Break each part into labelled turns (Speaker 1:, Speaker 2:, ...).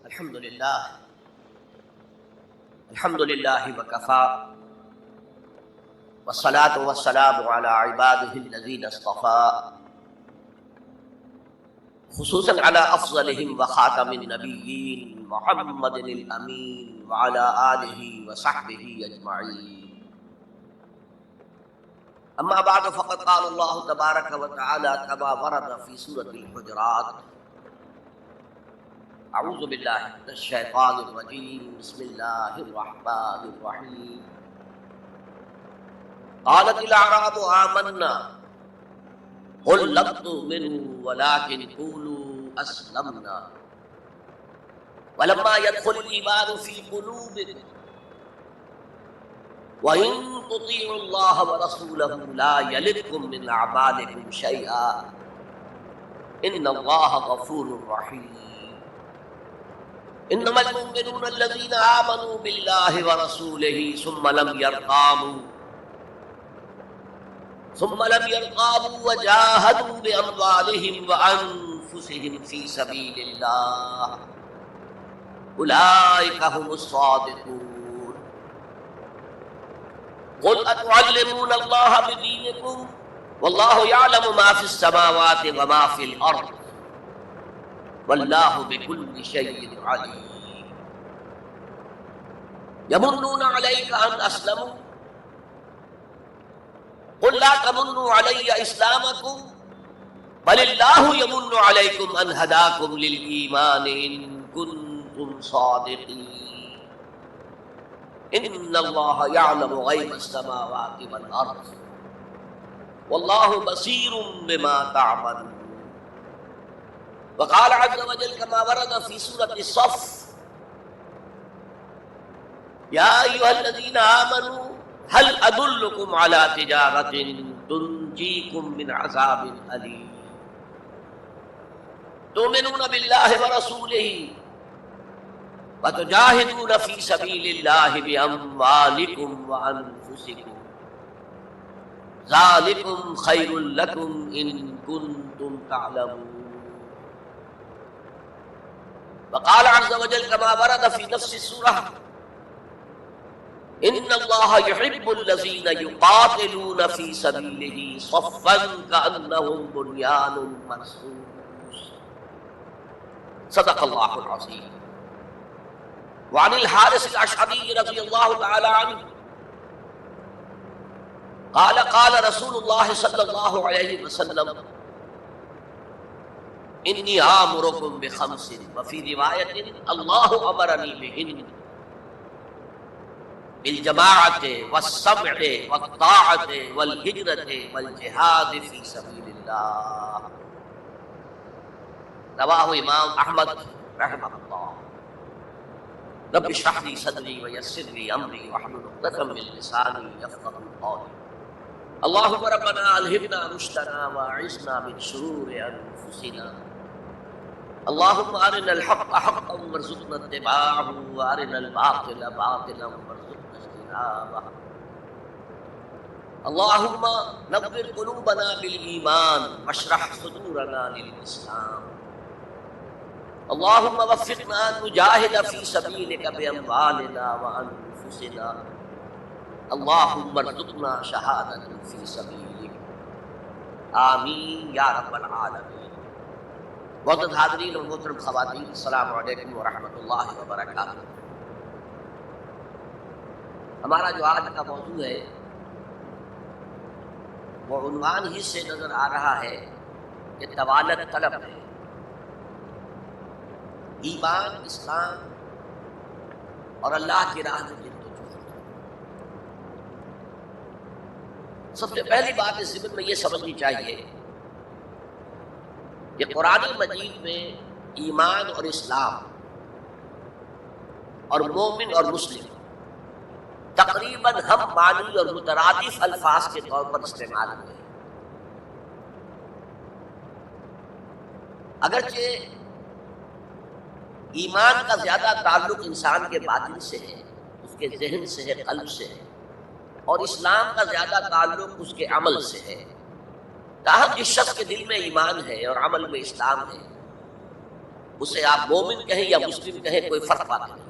Speaker 1: الحمد للہ وکفا والصلاة والسلام علی عباده الذین اصطفى خصوصا علی افضلهم وخاتم النبیین محمد الامین وعلی آلہ وصحبہ اجمعین. اما بعد فقد قال اللہ تبارک وتعالی كما ورد فی سورۃ الحجرات: اعوذ باللہ من الشیطان الرجیم بسم اللہ الرحمن الرحیم. قالت الاعراب آمنا قل لم تؤمنوا ولكن قولوا اسلمنا ولما يدخل الايمان في قلوبكم وان تطيعوا الله ورسوله لا يلدكم من اعمالكم شيئا ان الله غفور رحيم. انما المؤمنون الذين آمنوا بالله ورسوله ثم لم يرقابوا وجاهدوا بأموالهم وأنفسهم في سبيل الله أولئك هم الصادقون. قل أتعلمون الله بدينكم والله يعلم ما في السماوات وما في الأرض واللہ بکل شیء علیم. یمنون علیک ان اسلموا قل لا تمنوا علی اسلامکم بل اللہ یمن علیکم ان ہداکم للایمان ان کنتم صادقین. ان اللہ یعلم غیب السماوات والارض واللہ بصیر بما تعملون. وقال عز وجل كما ورد في سورة الصف: يا أيها الذين آمنوا هل أدلكم على تجارة تنجيكم من عذاب أليم تؤمنون بالله ورسوله وتجاهدون في سبيل الله بأموالكم وأنفسكم ذلكم خير لكم إن كنتم تعلمون. وقال عز وجل كما ورد في نفس السورة: إن الله يحب الذين يقاتلون في سبيله صفا كأنهم بنيان مرصوص. صدق الله العظيم. وعن الحارث الأشعري رضي الله تعالى عنه قال قال رسول الله صلى الله عليه وسلم: انی آمرکم بخمس وفی روایت اللہ امرنی بہن بالجماعت والسمع والطاعت والہجرت والجہاد فی سبیل اللہ. رواہ امام احمد رحمہ اللہ. رب اشرح لی صدری ویسر لی امری واحلل عقدۃ من لسانی یفقهوا قولی. اللهم ربنا الہمنا رشدنا واعصمنا من شرور انفسنا. اللهم ارنا الحق حقا وارزقنا اتباعه وارنا الباطل باطلا وارزقنا اجتنابه. اللهم نور قلوبنا بالایمان واشرح صدورنا للاسلام. اللهم وفقنا ان نجاهد في سبيلك باموالنا وانفسنا. اللهم ارزقنا شهادة في سبيلك. آمین یا رب العالمین. معزز حاضرین و محترم خواتین، السلام علیکم ورحمۃ اللہ وبرکاتہ. ہمارا جو آج کا موضوع ہے وہ عنوان ہی سے نظر آ رہا ہے کہ طوالت طلب ہے. ایمان، اسلام اور اللہ کی راہ میں جدوجہد. سب سے پہلی بات اس ضمن میں یہ سمجھنی چاہیے کہ قرآن مجید میں ایمان اور اسلام اور مومن اور مسلم تقریباً ہم معنی اور مترادف الفاظ کے طور پر استعمال ہوئے ہیں. اگرچہ ایمان کا زیادہ تعلق انسان کے باطن سے ہے، اس کے ذہن سے ہے، قلب سے ہے، اور اسلام کا زیادہ تعلق اس کے عمل سے ہے. تاہم جس شخص کے دل میں ایمان ہے اور عمل میں اسلام ہے اسے آپ مومن کہیں یا مسلم کہیں کوئی فرق واقع نہیں.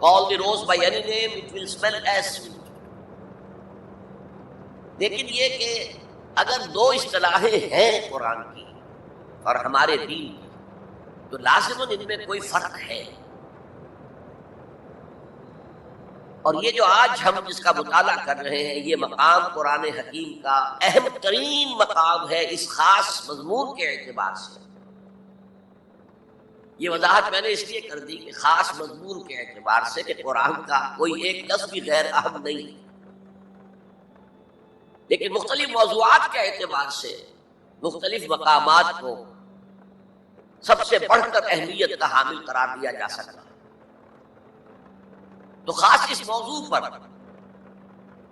Speaker 1: Call the rose by any name, it will smell as sweet. لیکن یہ کہ اگر دو اصطلاحیں ہیں قرآن کی اور ہمارے دین کی تو لازماً ان میں کوئی فرق ہے. اور یہ جو آج ہم جس کا مطالعہ کر رہے ہیں یہ مقام قرآن حکیم کا اہم ترین مقام ہے اس خاص مضمون کے اعتبار سے. یہ وضاحت میں نے اس لیے کر دی کہ خاص مضمون کے اعتبار سے کہ قرآن کا کوئی ایک لفظ بھی غیر اہم نہیں ہے، لیکن مختلف موضوعات کے اعتبار سے مختلف مقامات کو سب سے بڑھ کر اہمیت کا حامل قرار دیا جا سکتا ہے. تو خاص اس موضوع پر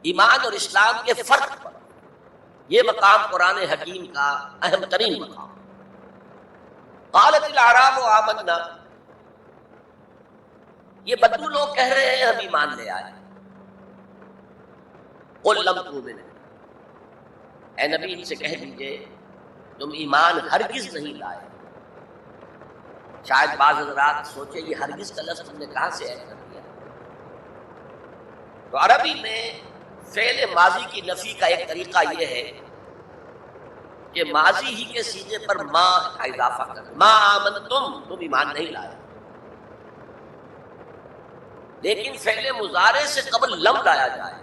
Speaker 1: ایمان اور اسلام کے فرق پر یہ مقام قرآن حکیم کا اہم ترین مقام. قالت الاعراب آمنا، یہ بدو لوگ کہہ رہے ہیں ہم ایمان لے آئے. قل لم تؤمنوا، اے نبی ان سے کہہ دیجئے تم ایمان ہرگز نہیں لائے. شاید بعض حضرات سوچے یہ ہرگز کا لفظ تم نے کہاں سے ایڈ کر دیا. تو عربی میں فعل ماضی کی نفی کا ایک طریقہ یہ ہے کہ ماضی ہی کے سیغے پر ما کا اضافہ کر، ما آمنتم، تم ایمان نہیں لائے. لیکن فعل مضارع سے قبل لم لایا جائے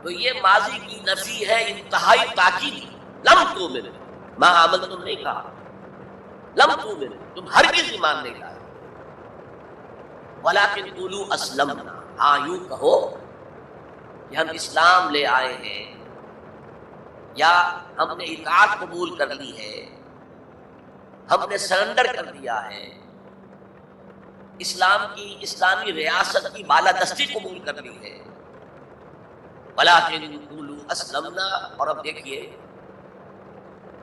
Speaker 1: تو یہ ماضی کی نفی ہے انتہائی تاکیدی. لم تؤمنوا، ما آمنتم نہیں کہا، لم تؤمنوا، تم ہرگز ایمان نہیں لائے. ولکن قولوا اسلمنا، ہاں یوں کہو کہ ہم اسلام لے آئے ہیں یا ہم نے اطاعت قبول کر لی ہے، ہم نے سرنڈر کر دیا ہے، اسلام کی اسلامی ریاست کی بالادستی قبول کر لی ہے. ولکن قولوا اسلمنا، اور اب دیکھیے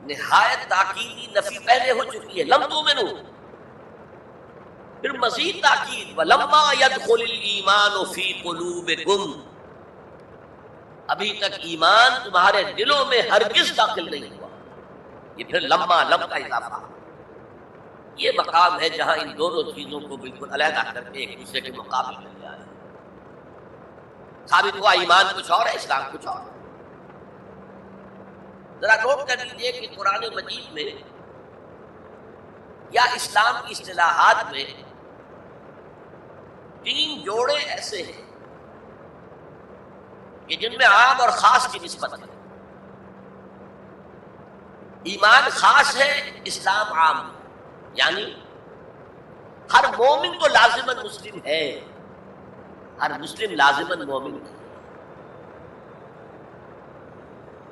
Speaker 1: نہایت تاکیدی نفی پہلے ہو چکی ہے، لم تؤمنوا، پھر مزید تاکید ولما يدخل الایمان فی قلوبکم، ابھی تک ایمان تمہارے دلوں میں ہرگز داخل نہیں ہوا. یہ پھر لما، لم کا اضافہ. یہ مقام ہے جہاں ان دونوں چیزوں کو بالکل علیحدہ کر کے ایک دوسرے کے مقابل میں لے آئے. ثابت ہوا ایمان کچھ اور ہے، اسلام کچھ اور ہے. ذرا نوٹ کر لیجیے کہ قرآن مجید میں یا اسلام کی اصطلاحات میں 3 جوڑے ایسے ہیں کہ جن میں عام اور خاص کی نسبت ہے. ایمان خاص ہے، اسلام عام ہے. یعنی ہر مومن تو لازماً مسلم ہے، ہر مسلم لازماً مومن ہے.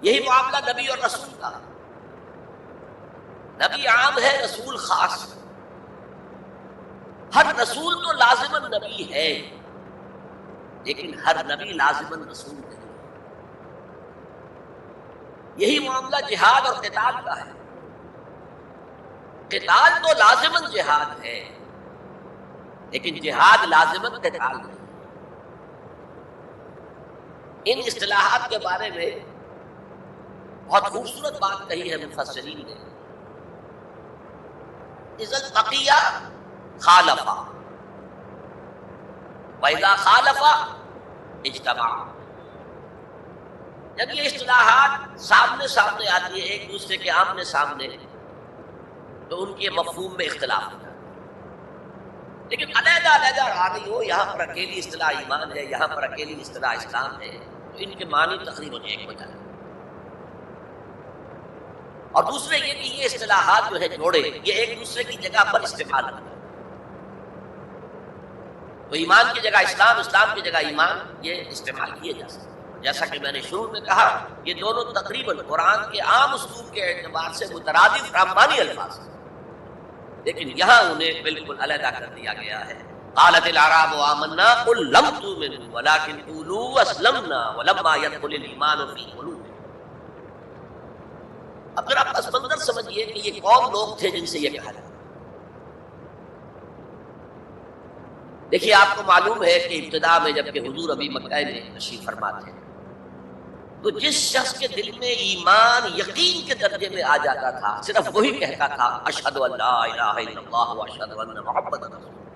Speaker 1: یہی معاملہ نبی اور رسول کا. نبی عام ہے، رسول خاص ہے. ہر رسول تو لازماً نبی ہے لیکن ہر نبی لازماً رسول نہیں. یہی معاملہ جہاد اور قتال کا ہے. قتال تو لازماً جہاد ہے لیکن جہاد لازماً قتال نہیں. ان اصطلاحات کے بارے میں بہت خوبصورت بات کہی ہے مفسرین نے. اذا التقیا خالفا واذا خالفا اجتماع. جب یہ اصطلاحات سامنے آتی ہے ایک دوسرے کے آمنے سامنے تو ان کے مفہوم میں اختلاف ہوتا ہے. لیکن علیحدہ آ رہی ہو، یہاں پر اکیلی اصطلاح ایمان ہے، یہاں پر اکیلی اصطلاح اسلام ہے، تو ان کے معنی تقریباً ایک ہو جائے. اور دوسرے یہ کہ یہ اصطلاحات جو ہے جوڑے یہ ایک دوسرے کی جگہ پر استعمال ہوتے ہیں. تو ایمان کی جگہ اسلام، اسلام کی جگہ ایمان، یہ استعمال کیے جا سکتے ہیں. جیسا کہ میں نے شروع میں کہا یہ دونوں تقریباً قرآن کے عام اسلوب کے اعتبار سے مترادف رحمانی الفاظ ہیں لیکن یہاں انہیں بالکل علیحدہ کر دیا گیا ہے. قالت الاعراب آمنا قل لم تؤمنوا ولکن قولوا اسلمنا ولما يدخل الایمان فی قلوبکم. اب ذرا پس منظر سمجھیے کہ یہ کون لوگ تھے جن سے یہ کہا جاتا. دیکھیے آپ کو معلوم ہے کہ ابتدا میں جب کہ حضور ابھی مکہ میں تشریف فرما تھے تو جس شخص کے دل میں ایمان یقین کے درجے میں آ جاتا تھا، صرف وہی کہتا تھا اشہد ان لا الہ الا اللہ و اشہد ان محمد رسول اللہ،